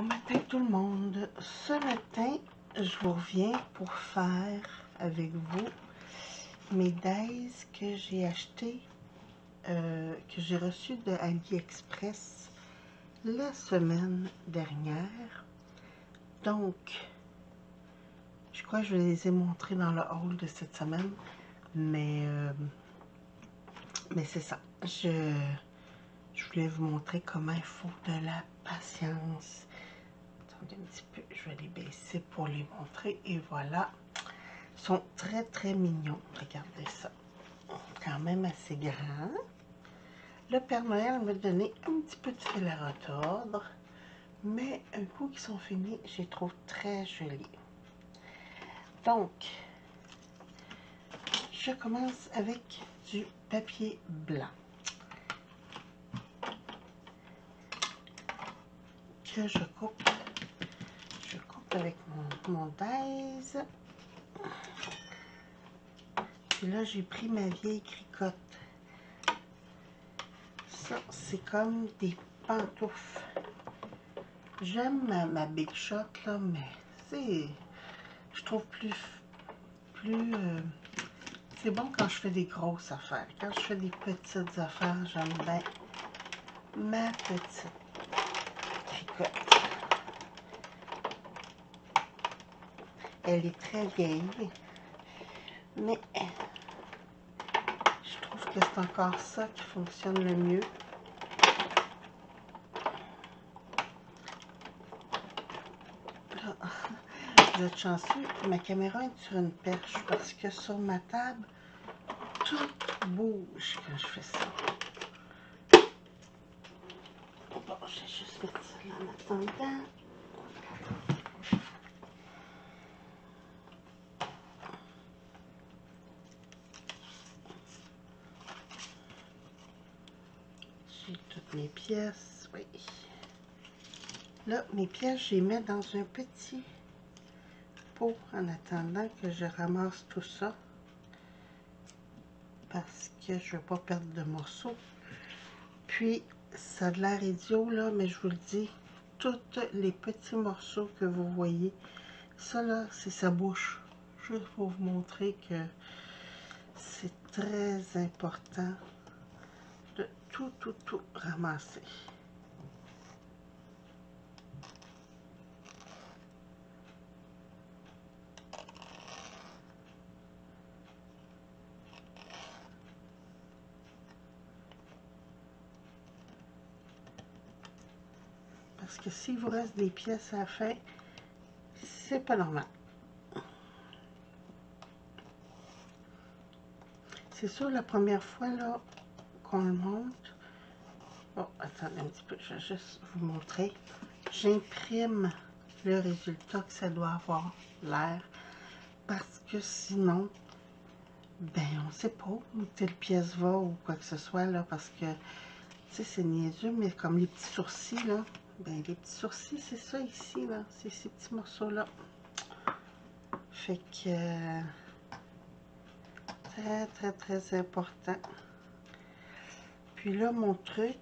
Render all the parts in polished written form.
Bon matin tout le monde. Ce matin, je vous reviens pour faire avec vous mes dies que j'ai acheté, que j'ai reçu de AliExpress la semaine dernière. Donc, je crois que je les ai montrés dans le haul de cette semaine, mais c'est ça. Je voulais vous montrer comment il faut de la patience. Attendez un petit peu, je vais les baisser pour les montrer. Et voilà, ils sont très très mignons. Regardez ça, quand même assez grand. Le Père Noël m'a donné un petit peu de fil à retordre, mais un coup qu'ils sont finis, je les trouve très jolis. Donc, je commence avec du papier blanc que je coupe avec mon dies. Puis là, j'ai pris ma vieille cricotte. Ça, c'est comme des pantoufles. J'aime ma Big Shot, là, mais c'est... Je trouve c'est bon quand je fais des grosses affaires. Quand je fais des petites affaires, j'aime bien ma petite cricotte. Elle est très vieille, mais je trouve que c'est encore ça qui fonctionne le mieux. Là, vous êtes chanceux, ma caméra est sur une perche parce que sur ma table, tout bouge quand je fais ça. Bon, je vais juste mettre ça là en attendant. J'ai toutes mes pièces, oui. Là, mes pièces, je les mets dans un petit pot en attendant que je ramasse tout ça. Parce que je ne veux pas perdre de morceaux. Puis, ça a de l'air idiot, là, mais je vous le dis, tous les petits morceaux que vous voyez, ça, là, c'est sa bouche. Juste pour vous montrer que c'est très important de tout ramasser. Parce que s'il vous reste des pièces à la fin, c'est pas normal. C'est sûr, la première fois là qu'on le monte, bon, attendez un petit peu, je vais juste vous montrer. J'imprime le résultat que ça doit avoir l'air, parce que sinon, ben, on sait pas où telle pièce va ou quoi que ce soit, là, parce que, tu sais, c'est niaiseux, mais comme les petits sourcils, là, ben, les petits sourcils, c'est ça ici, là, c'est ces petits morceaux-là. Fait que, très important. Puis là, mon truc,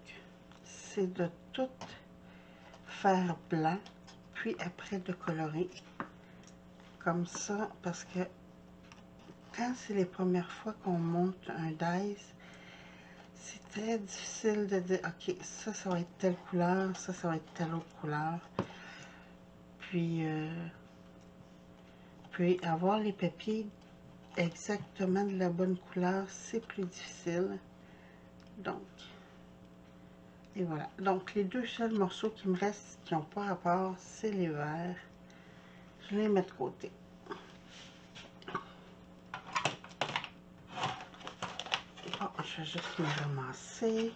c'est de tout faire blanc, puis après de colorer, comme ça, parce que quand c'est les premières fois qu'on monte un dies, c'est très difficile de dire, ok, ça va être telle couleur, ça va être telle autre couleur. Puis avoir les papiers exactement de la bonne couleur, c'est plus difficile. Donc, et voilà. Donc, les deux seuls morceaux qui me restent, qui n'ont pas rapport, c'est les verts. Je les mets de côté. Bon, je vais juste me ramasser.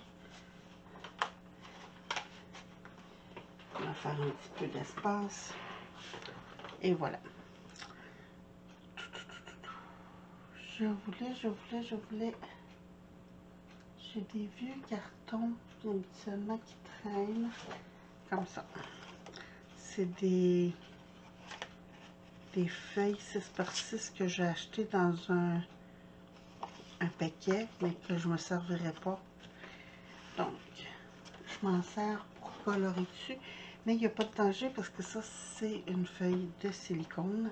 On va faire un petit peu d'espace. Et voilà. Je voulais. J'ai des vieux cartons habituellement qui traînent. Comme ça. C'est des feuilles 6x6 que j'ai acheté dans un paquet, mais que je me servirai pas. Donc, je m'en sers pour colorer dessus. Mais il n'y a pas de danger parce que ça, c'est une feuille de silicone.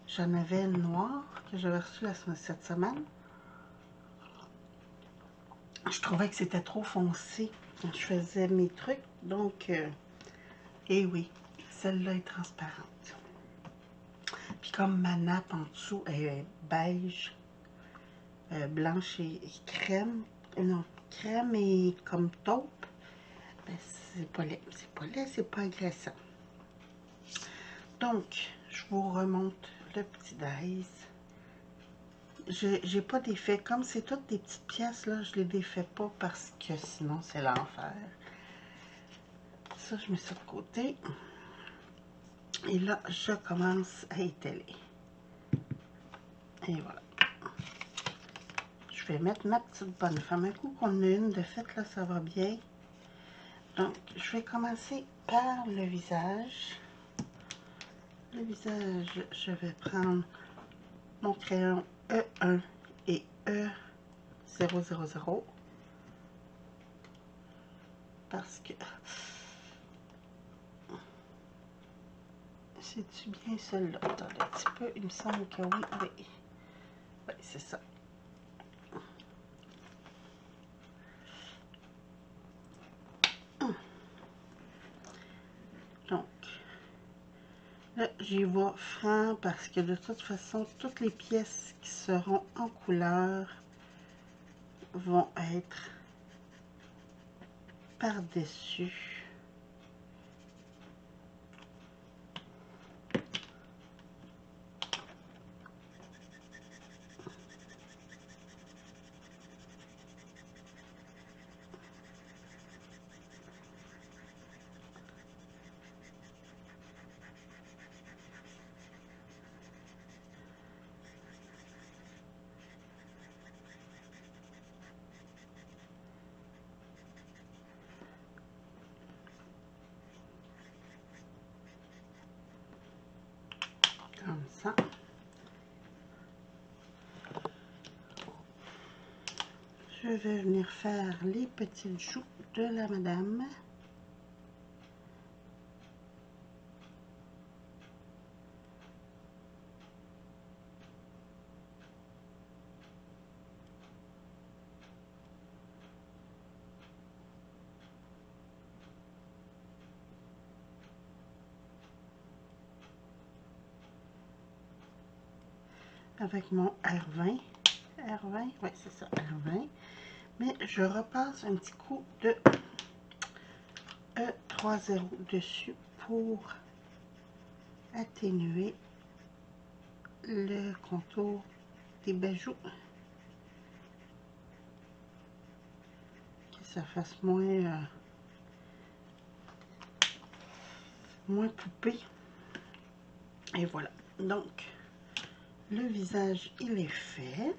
J'en avais une noire que j'avais reçue cette semaine. Je trouvais que c'était trop foncé quand je faisais mes trucs. Donc, et oui, celle-là est transparente. Puis comme ma nappe en dessous est beige, blanche et crème, non, crème et comme taupe, ben c'est pas laid, c'est pas agressant. Donc, je vous remonte le petit dice. J'ai pas défait, comme c'est toutes des petites pièces là, je les défais pas parce que sinon c'est l'enfer. Ça, je mets ça de côté. Et là, je commence à étaler. Et voilà. Je vais mettre ma petite bonne femme. Un coup qu'on a une de fait, là, ça va bien. Donc, je vais commencer par le visage. Le visage, je vais prendre mon crayon E1 et E000. Parce que... C'est-tu bien celle-là? Attendez un petit peu, il me semble que oui, oui. Oui, c'est ça. Donc, là, j'y vais franc parce que de toute façon, toutes les pièces qui seront en couleur vont être par-dessus. Comme ça. Je vais venir faire les petites joues de la madame. Avec mon R20. R20, oui, c'est ça, R20. Mais je repasse un petit coup de E30 dessus pour atténuer le contour des bijoux. Que ça fasse moins poupée. Et voilà. Donc, le visage, il est fait.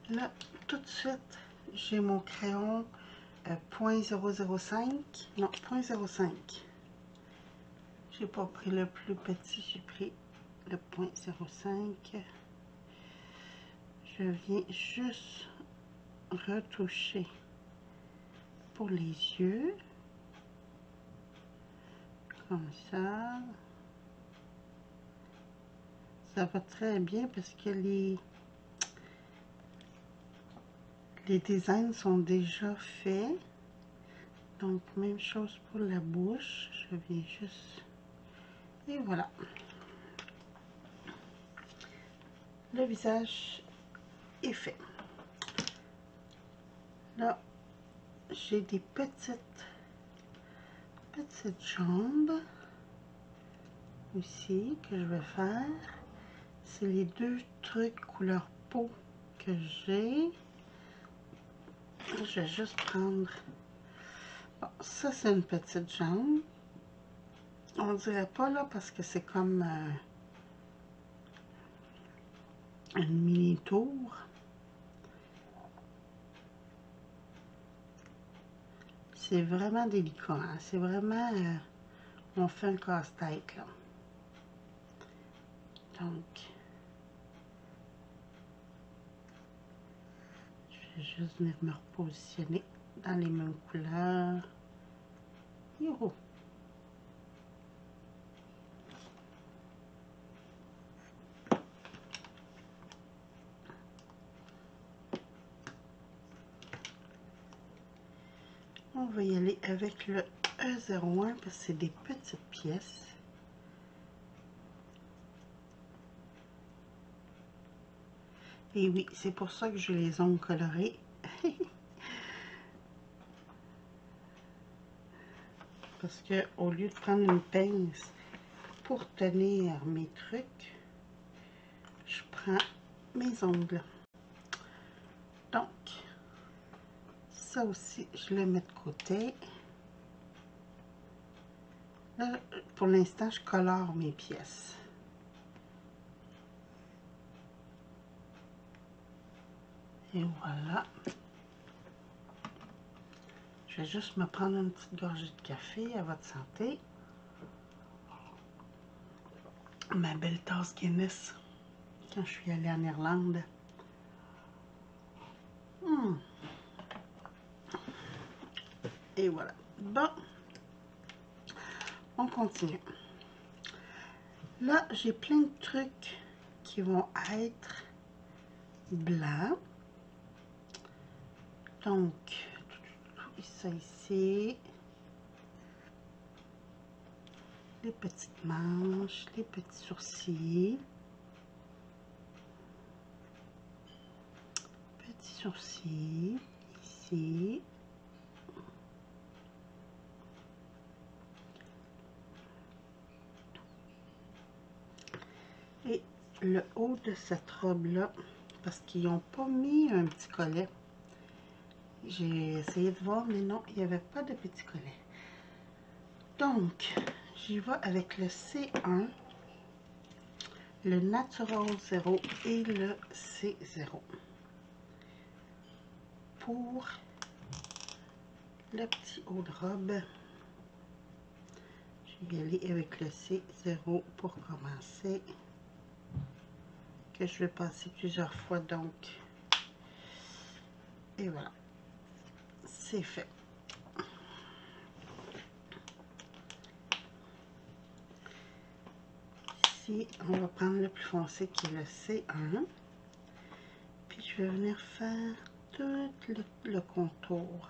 Là, tout de suite, j'ai mon crayon .005. Non, .05. J'ai pas pris le plus petit, j'ai pris le .05. Je viens juste retoucher pour les yeux. Comme ça. Ça va très bien parce que les designs sont déjà faits. Donc, même chose pour la bouche. Je viens juste... Et voilà. Le visage est fait. Là, j'ai des petites jambes aussi que je vais faire. C'est les deux trucs couleur peau que j'ai. Je vais juste prendre... Bon, ça, c'est une petite jambe. On dirait pas là parce que c'est comme une mini tour. C'est vraiment délicat. Hein? C'est vraiment... on fait un casse-tête là. Donc, je vais juste venir me repositionner dans les mêmes couleurs. Youhou! on va y aller avec le E01 parce que c'est des petites pièces. Et oui, c'est pour ça que j'ai les ongles colorés. Parce que au lieu de prendre une pince pour tenir mes trucs, je prends mes ongles. Donc, ça aussi, je le mets de côté. Là, pour l'instant, je colore mes pièces. Et voilà. Je vais juste me prendre une petite gorgée de café à votre santé. Ma belle tasse Guinness quand je suis allée en Irlande. Et voilà. Bon, on continue. Là, j'ai plein de trucs qui vont être blancs. Donc, ça ici. Les petites manches, les petits sourcils. Petits sourcils, ici. Et le haut de cette robe-là, parce qu'ils n'ont pas mis un petit collet. J'ai essayé de voir, mais non, il n'y avait pas de petit collet. Donc, j'y vais avec le C1, le Natural 0 et le C0. Pour le petit haut de robe, je vais aller avec le C0 pour commencer. Que je vais passer plusieurs fois, donc. Et voilà. C'est fait. Ici, on va prendre le plus foncé qui est le C1. Puis je vais venir faire tout le contour.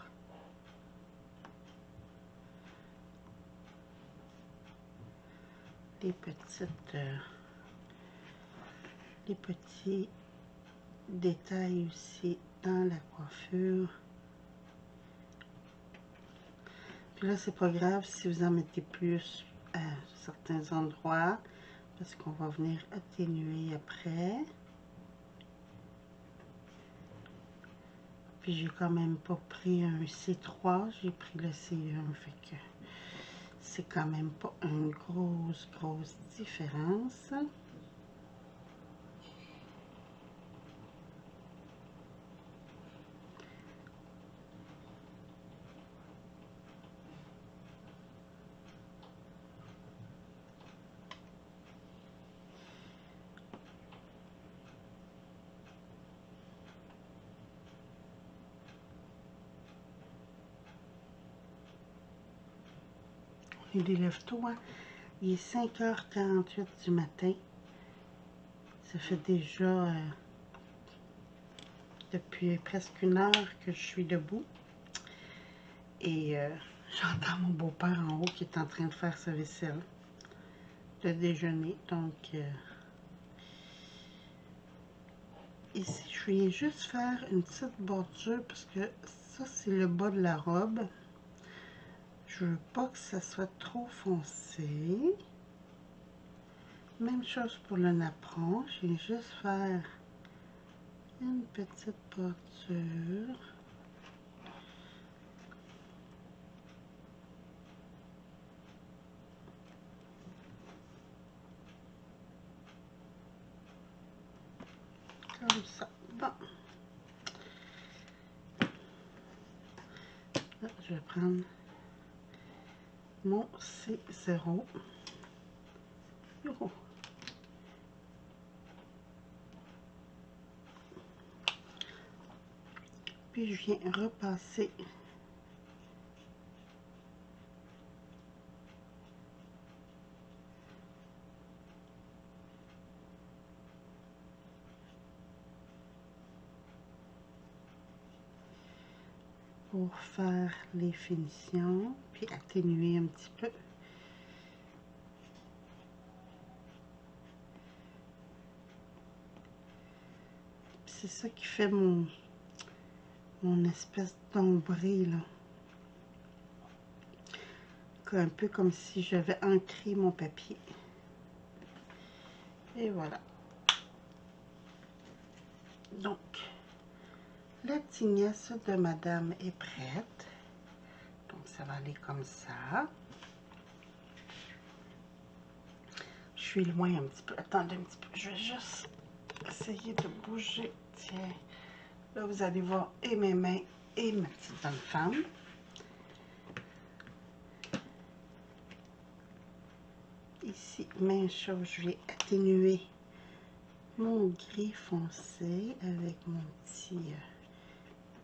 Les petits détails aussi dans la coiffure. Puis là, c'est pas grave si vous en mettez plus à certains endroits, parce qu'on va venir atténuer après. Puis j'ai quand même pas pris un C3, j'ai pris le C1, fait que c'est quand même pas une grosse différence. On est des lève-tôt, hein? Il est 5h48 du matin. Ça fait déjà depuis presque une heure que je suis debout. Et j'entends mon beau-père en haut qui est en train de faire sa vaisselle de déjeuner. Donc, ici, je viens juste faire une petite bordure parce que ça, c'est le bas de la robe. Je veux pas que ça soit trop foncé. Même chose pour le napperon. Je viens juste faire une petite bordure. Comme ça. Bon. Là, je vais prendre mon C0. Oh. Puis je viens repasser pour faire les finitions, puis atténuer un petit peu. C'est ça qui fait mon espèce d'ombré, là. Un peu comme si j'avais ancré mon papier. Et voilà. Donc, la tignasse de madame est prête. Donc, ça va aller comme ça. Je suis loin un petit peu. Attendez un petit peu. Je vais juste essayer de bouger. Tiens. Là, vous allez voir et mes mains et ma petite bonne femme. Ici, même chose, je vais atténuer mon gris foncé avec mon petit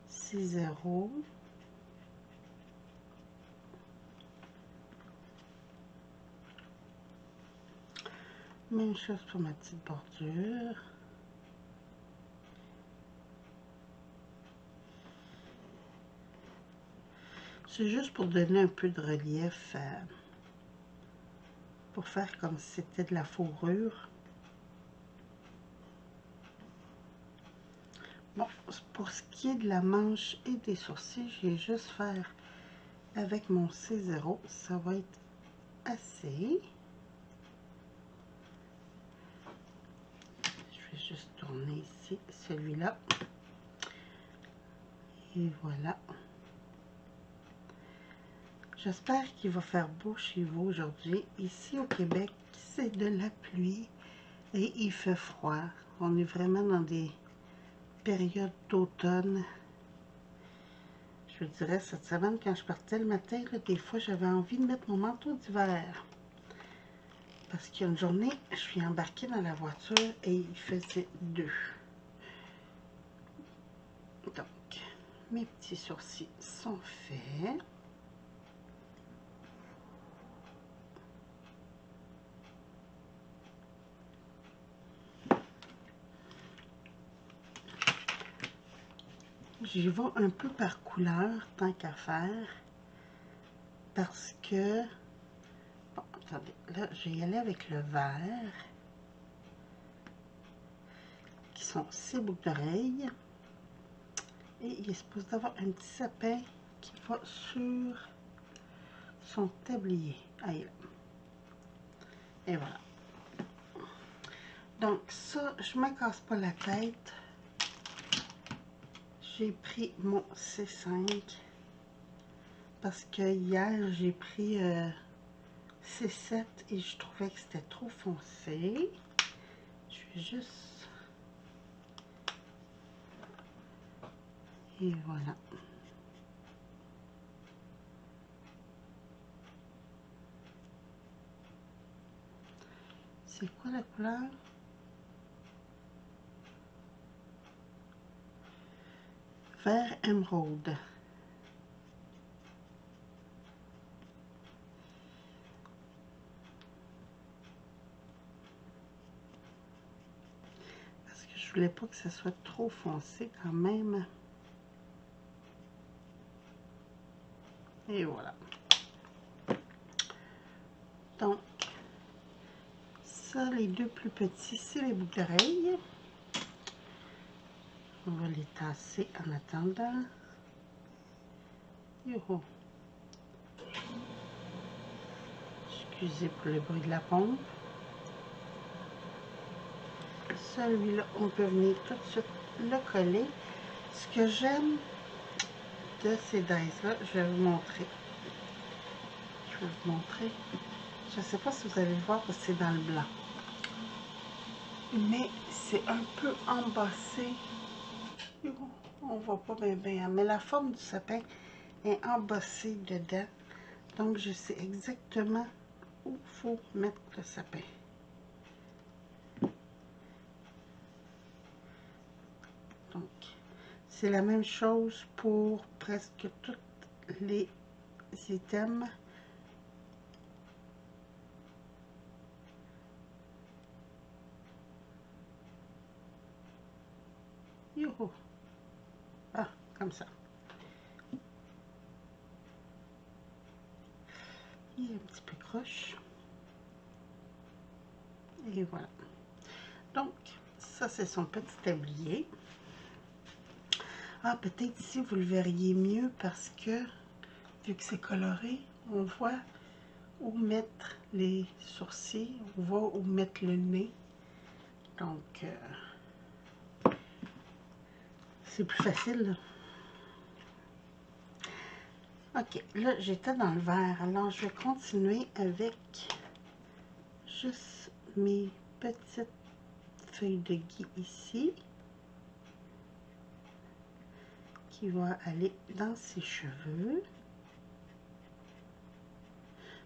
ciseau. Même chose pour ma petite bordure. C'est juste pour donner un peu de relief, pour faire comme si c'était de la fourrure. Bon, pour ce qui est de la manche et des sourcils, je vais juste faire avec mon C0. Ça va être assez. Je vais juste tourner ici, celui-là. Et voilà. J'espère qu'il va faire beau chez vous aujourd'hui. Ici au Québec, c'est de la pluie et il fait froid. On est vraiment dans des périodes d'automne. Je vous dirais, cette semaine, quand je partais le matin, là, des fois, j'avais envie de mettre mon manteau d'hiver. Parce qu'il y a une journée, je suis embarquée dans la voiture et il faisait 2. Donc, mes petits sourcils sont faits. J'y vais un peu par couleur, tant qu'à faire, parce que, bon, attendez, là, je vais y aller avec le vert, qui sont ces boucles d'oreilles, et il est supposé d'avoir un petit sapin qui va sur son tablier. Allez, là. Et voilà. Donc ça, je ne me casse pas la tête. J'ai pris mon C5 parce que hier j'ai pris C7 et je trouvais que c'était trop foncé. Je vais juste... Et voilà. C'est quoi la couleur? Vert émeraude. Parce que je voulais pas que ça soit trop foncé quand même. Et voilà. Donc, ça, les deux plus petits, c'est les boucles d'oreilles. On va les tasser en attendant. Youhou. Excusez pour le bruit de la pompe. Celui-là, on peut venir tout de suite le coller. Ce que j'aime de ces dies-là, je vais vous montrer. Je vais vous montrer. Je ne sais pas si vous allez le voir parce que c'est dans le blanc. Mais c'est un peu embossé. On ne voit pas bien bien, mais la forme du sapin est embossée dedans. Donc, je sais exactement où il faut mettre le sapin. Donc, c'est la même chose pour presque tous les items. Youhou! Ah, comme ça. un petit peu croche. Et voilà. Donc, ça, c'est son petit tablier. Ah, peut-être ici, vous le verriez mieux parce que, vu que c'est coloré, on voit où mettre les sourcils, on voit où mettre le nez. Donc, c'est plus facile. Ok, là, j'étais dans le vert. Alors, je vais continuer avec juste mes petites feuilles de gui ici. Qui va aller dans ses cheveux.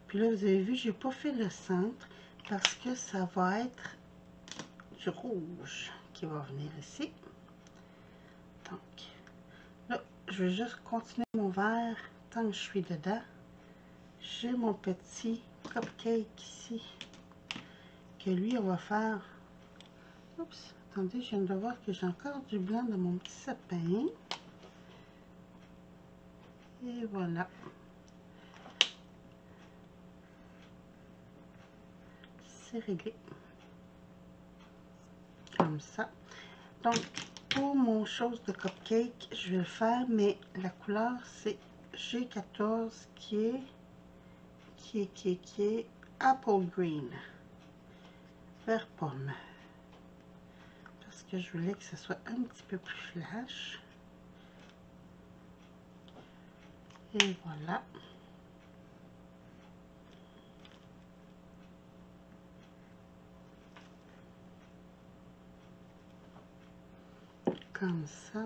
Puis là, vous avez vu, j'ai pas fait le centre parce que ça va être du rouge qui va venir ici. Donc, là, je vais juste continuer mon vert tant que je suis dedans. J'ai mon petit cupcake ici que lui, on va faire... Oups, attendez, je viens de voir que j'ai encore du blanc dans mon petit sapin. Et voilà. C'est réglé. Comme ça. Donc, pour mon chose de cupcake, je vais le faire, mais la couleur, c'est G14 qui est Apple Green. Vert pomme. Parce que je voulais que ce soit un petit peu plus flash. Et voilà. Comme ça.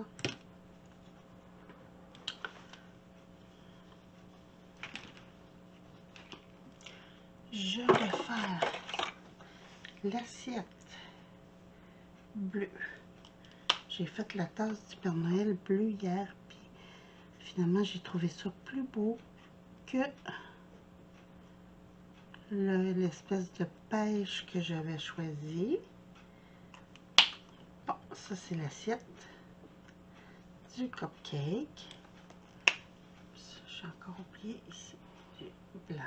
Je vais faire l'assiette bleue. J'ai fait la tasse du Père Noël bleu hier, puis finalement j'ai trouvé ça plus beau que l'espèce de pêche que j'avais choisi. Bon, ça c'est l'assiette du cupcake. J'ai encore oublié ici du blanc.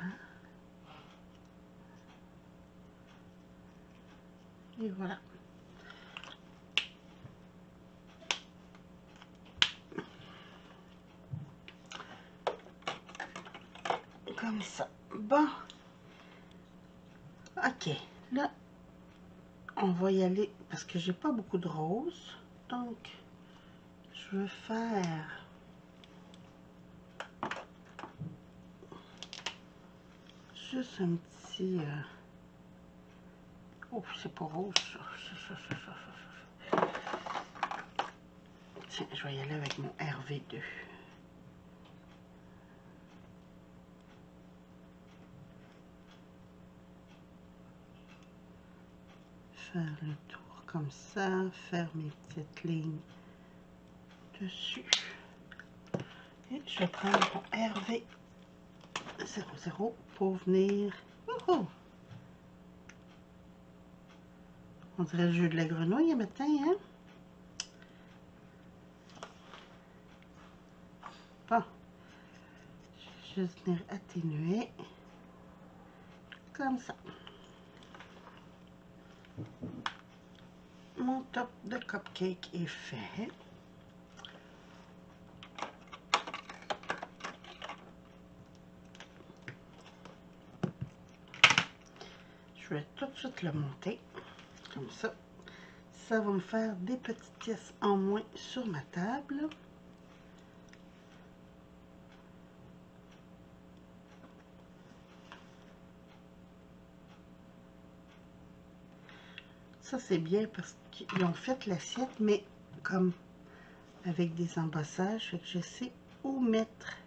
Et voilà. Comme ça. Bon. Ok. Là, on va y aller parce que j'ai pas beaucoup de rose. Donc, je vais faire juste un petit... Oh, c'est pas rose, ça. Tiens, je vais y aller avec mon RV2. Faire le tour comme ça, faire mes petites lignes dessus. Et je vais prendre mon RV00 pour venir... Oh! On dirait le jeu de la grenouille un matin, hein? Bon. Je vais juste venir atténuer. Comme ça. Mon top de cupcake est fait. Je vais tout de suite le monter. Comme ça. Ça va me faire des petites pièces en moins sur ma table. Ça, c'est bien parce qu'ils ont fait l'assiette, mais comme avec des embossages. Fait que je sais où mettre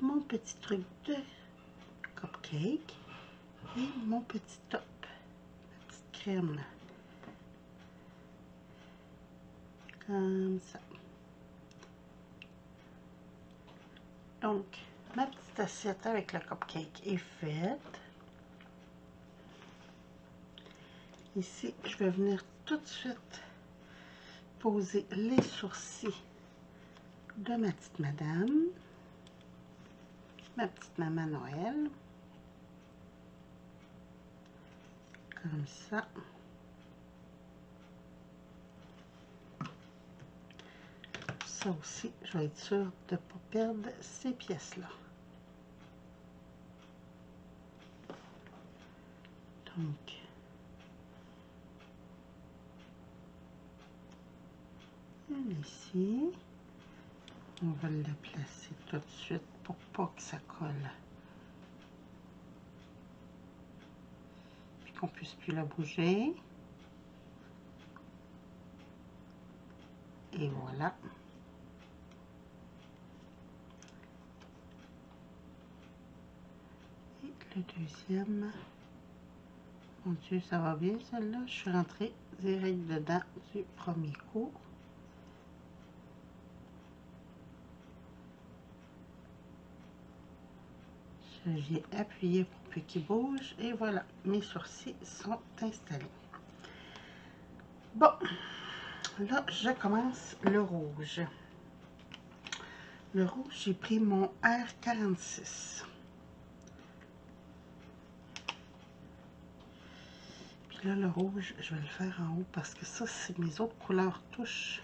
mon petit truc de cupcake et mon petit top. La petite crème, là. Comme ça. Donc, ma petite assiette avec le cupcake est faite. Ici, je vais venir tout de suite poser les sourcils de ma petite madame, ma petite maman Noël. Comme ça. Ça aussi, je vais être sûre de ne pas perdre ces pièces-là. Donc, une ici. On va la placer tout de suite pour pas que ça colle. Puis qu'on puisse plus la bouger. Et voilà. Et le deuxième. Mon Dieu, ça va bien celle-là. Je suis rentrée direct dedans du premier coup. Je viens appuyer pour peu qu'il bouge. Et voilà, mes sourcils sont installés. Bon, là, je commence le rouge. Le rouge, j'ai pris mon R46. Puis là, le rouge, je vais le faire en haut parce que ça, c'est mes autres couleurs touches.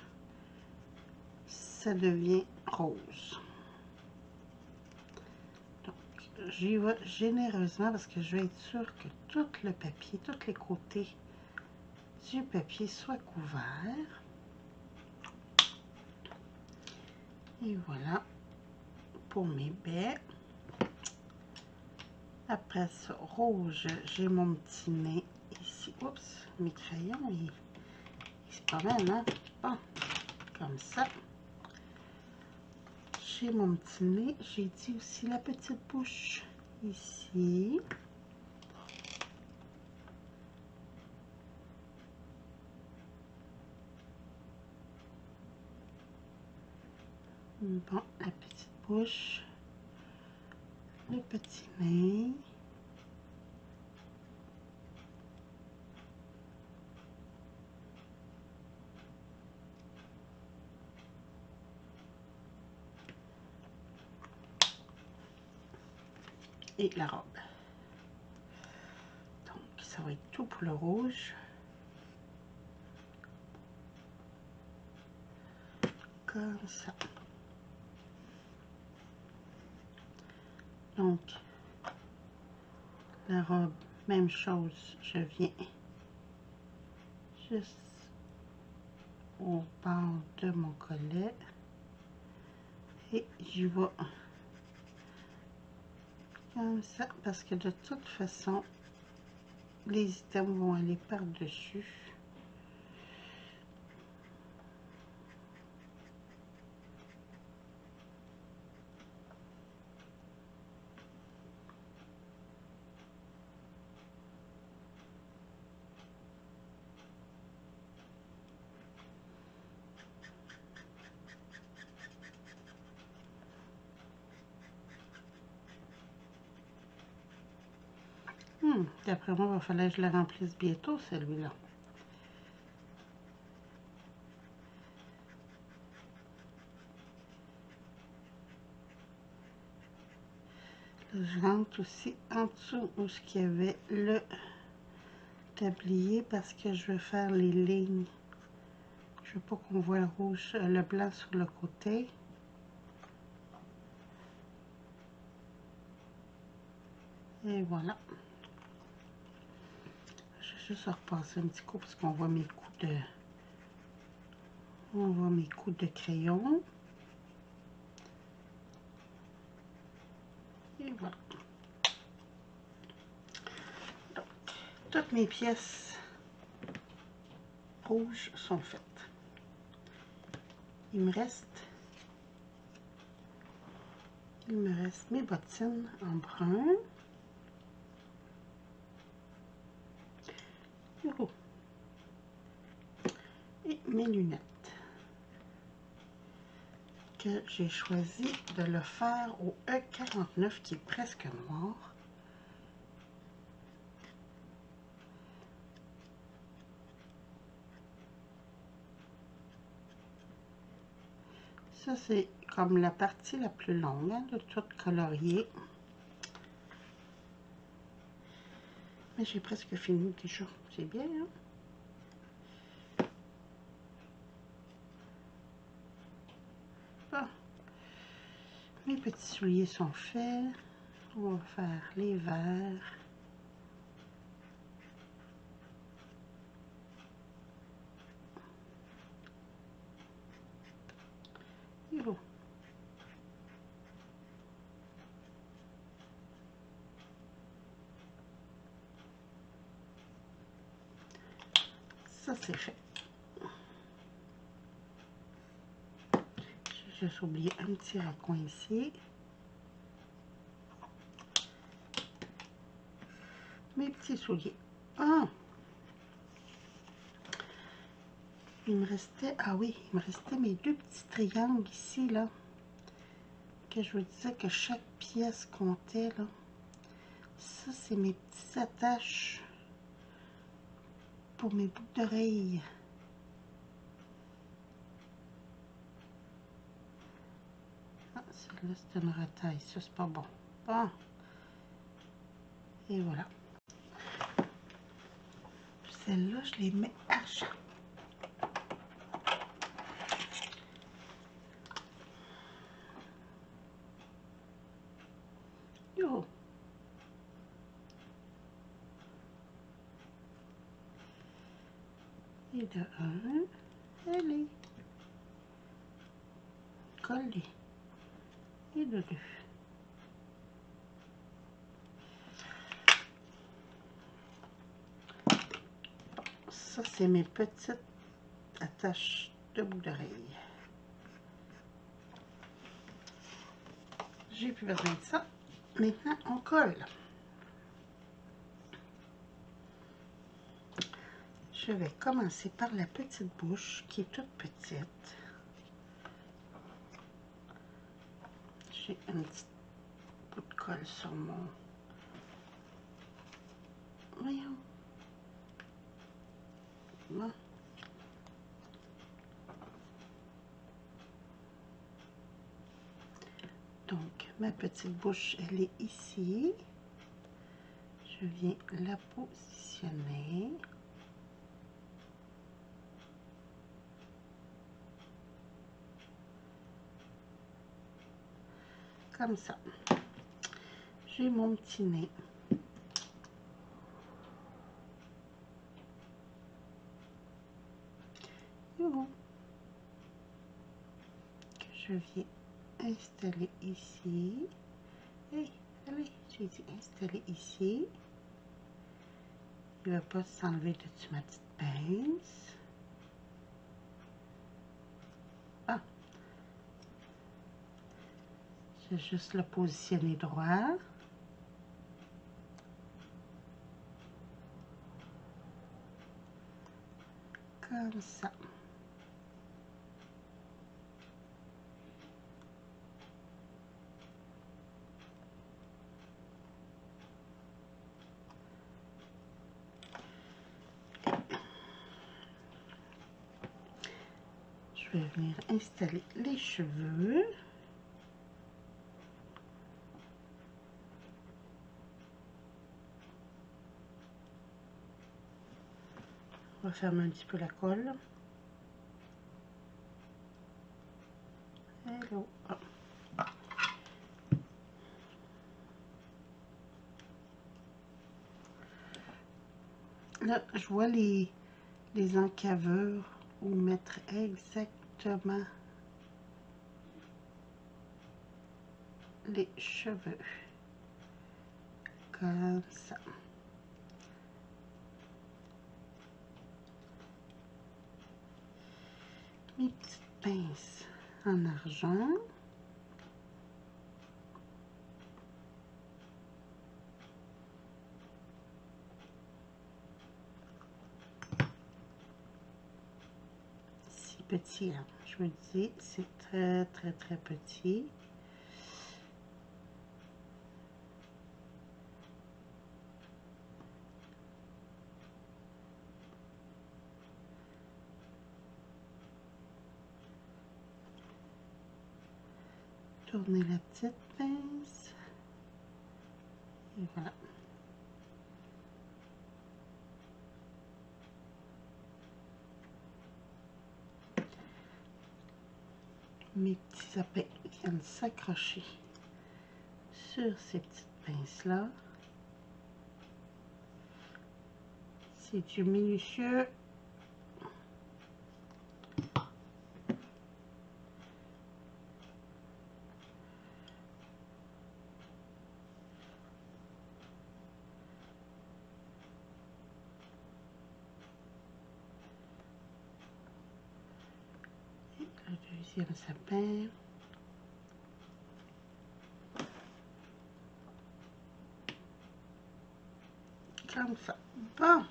Ça devient rose. Donc, j'y vais généreusement parce que je vais être sûre que tout le papier, tous les côtés du papier soient couverts. Et voilà pour mes baies. Après ça, rouge, j'ai mon petit nez ici. Oups, mes crayons, ils se promènent, hein? Bon, comme ça. J'ai mon petit nez. J'ai dit aussi la petite bouche ici. Bon, la petite bouche. Le petit nez. Et la robe. Donc, ça va être tout pour le rouge. Comme ça. Donc, la robe, même chose, je viens juste au bord de mon collet et j'y vais comme ça parce que de toute façon, les items vont aller par-dessus. D'après moi, il va falloir que je la remplisse bientôt, celui-là. Je rentre aussi en dessous où il y avait le tablier parce que je vais faire les lignes. Je veux pas qu'on voit le rouge, le blanc sur le côté. Et voilà. Je vais juste repasser un petit coup parce qu'on voit mes coups de... On voit mes coups de crayon. Et voilà. Donc, toutes mes pièces rouges sont faites. Il me reste mes bottines en brun. Et mes lunettes. Que j'ai choisi de le faire au E49 qui est presque noir. Ça, c'est comme la partie la plus longue, hein, de tout colorier. Mais j'ai presque fini déjà. C'est bien, hein? Bon. Mes petits souliers sont faits. On va faire les verres. Yo. Ça, c'est fait. J'ai juste oublié un petit raccoin ici. Mes petits souliers. Ah! Il me restait, ah oui, il me restait mes deux petits triangles ici, là. Que je vous disais que chaque pièce comptait, là. Ça, c'est mes petites attaches pour mes boucles d'oreilles. Ah, celle-là, c'est une retaille. Ça, c'est pas bon. Bon. Et voilà. Celle-là, je les mets à chaque. Yo! Et de un, allez. Coller. Et de deux. Ça, c'est mes petites attaches de boucles d'oreilles. J'ai plus besoin de ça. Maintenant, on colle. Je vais commencer par la petite bouche qui est toute petite. J'ai un petit bout de colle sur mon... Voyons. Bon. Donc, ma petite bouche, elle est ici. Je viens la positionner. Comme ça. J'ai mon petit nez. Youhou. Que je viens installer ici. Hey, allez, j'ai dit installer ici. Il ne va pas s'enlever dessus ma petite pince. Ah! Je vais juste le positionner droit. Comme ça. Je vais venir installer les cheveux. On va fermer un petit peu la colle. Hello. Oh. Là, je vois les encaveurs où mettre exactement les cheveux. Comme ça. Mes petites pinces en argent. Si petit, hein. Je vous le dis, c'est très très très petit. Tournez la petite pince. Et voilà. mes petits sapins viennent s'accrocher sur ces petites pinces-là. C'est du minutieux. Et le deuxième sapin. Comme ça. Bon.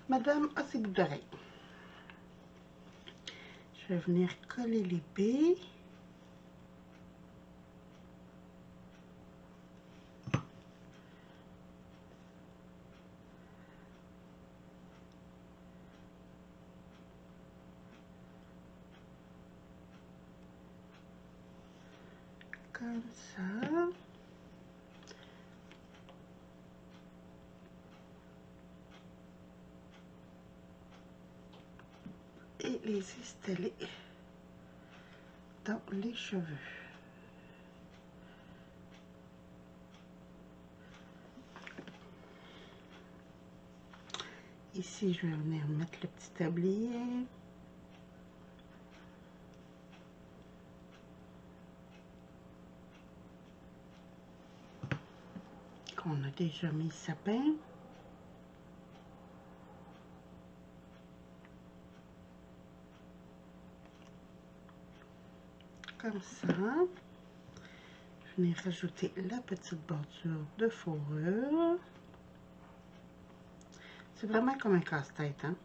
Madame a ses bouts d'oreilles. Je vais venir coller les baies. Comme ça. Et les installer dans les cheveux. Ici, je vais venir mettre le petit tablier. Qu'on a déjà mis le sapin. Comme ça. Je vais venir rajouter la petite bordure de fourrure. C'est vraiment comme un casse-tête, hein?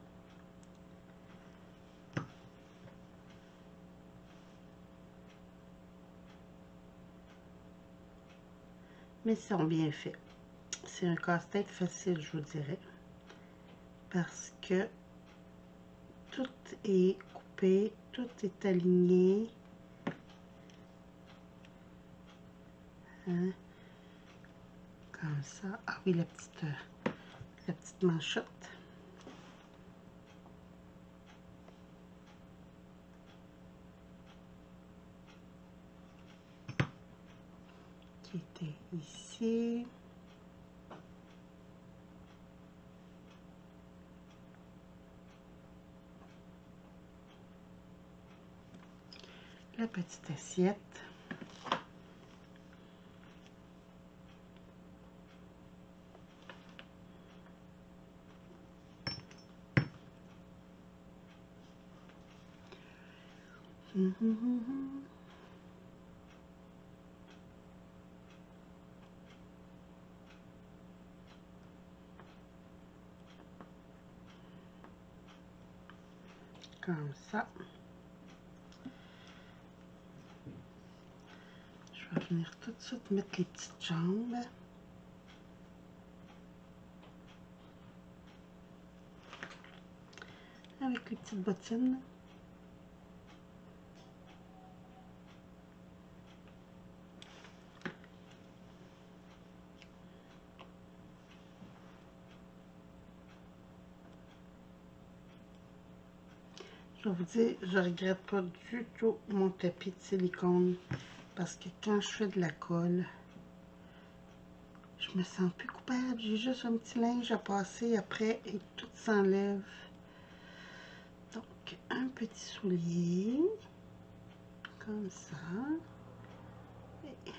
Mais ils sont bien faits. C'est un casse-tête facile, je vous dirais. Parce que tout est coupé, tout est aligné. Hein? Comme ça. Ah oui, la petite manchette. Qui était ici. La petite assiette. Comme ça. Je vais venir tout de suite mettre les petites jambes. Avec les petites bottines. Je vais vous dire, je regrette pas du tout mon tapis de silicone parce que quand je fais de la colle, je me sens plus coupable. J'ai juste un petit linge à passer après et tout s'enlève. Donc, un petit soulier, comme ça. Et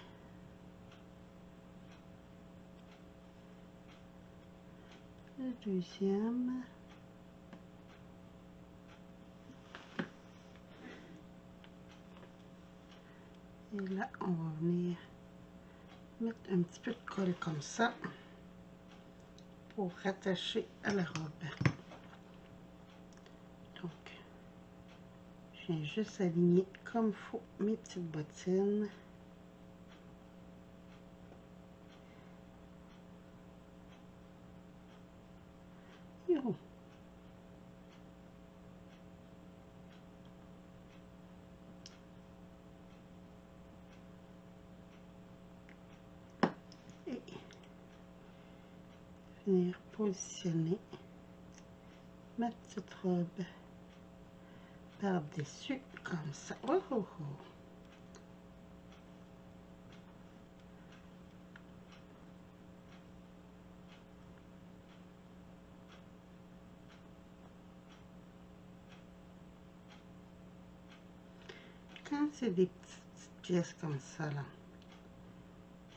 le deuxième. Et là, on va venir mettre un petit peu de colle comme ça pour rattacher à la robe. Donc, je viens juste aligner comme il faut mes petites bottines. Yo. Et venir positionner ma petite robe par-dessus, comme ça. Oh, oh, oh. Quand c'est des petites pièces comme ça, là,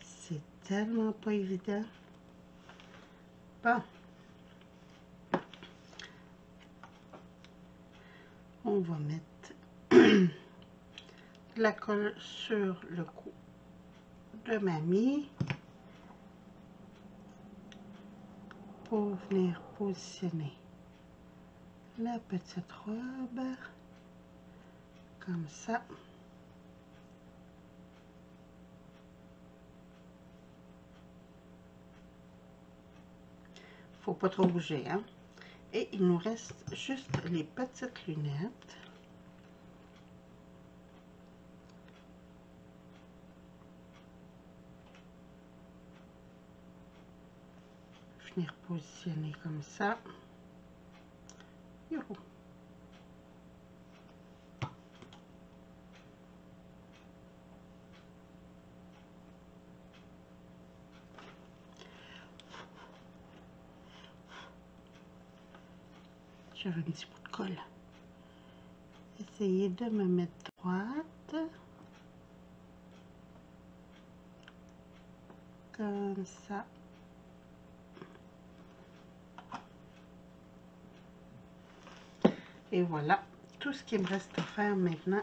c'est tellement pas évident. Bon. On va mettre de la colle sur le cou de mamie pour venir positionner la petite robe comme ça. Faut pas trop bouger, hein. Et il nous reste juste les petites lunettes. Venir positionner comme ça. Youhou. J'avais un petit bout de colle. Essayez de me mettre droite. Comme ça. Et voilà. Tout ce qui me reste à faire maintenant,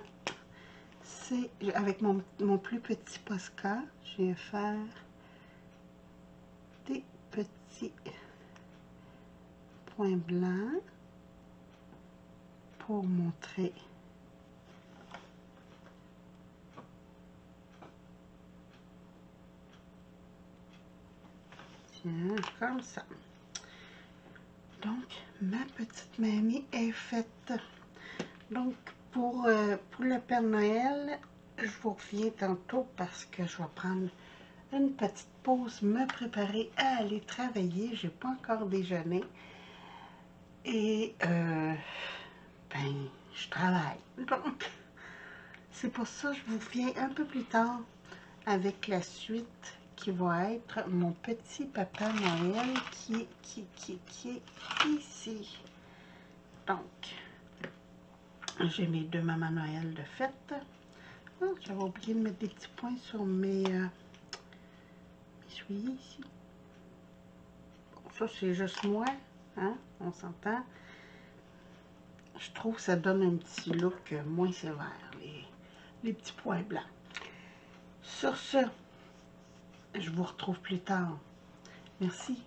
c'est avec mon plus petit Posca, je vais faire des petits points blancs pour montrer tiens, comme ça. Donc ma petite mamie est faite. Donc pour le Père Noël, je vous reviens tantôt parce que je vais prendre une petite pause, me préparer à aller travailler. J'ai pas encore déjeuné et ben je travaille. Donc c'est pour ça que je vous viens un peu plus tard avec la suite qui va être mon petit Papa Noël qui est ici. Donc, j'ai mes deux Maman Noël de fête. Oh, j'avais oublié de mettre des petits points sur mes souliers ici. Bon, ça, c'est juste moi, hein, on s'entend. Je trouve que ça donne un petit look moins sévère, les petits points blancs. Sur ce, je vous retrouve plus tard. Merci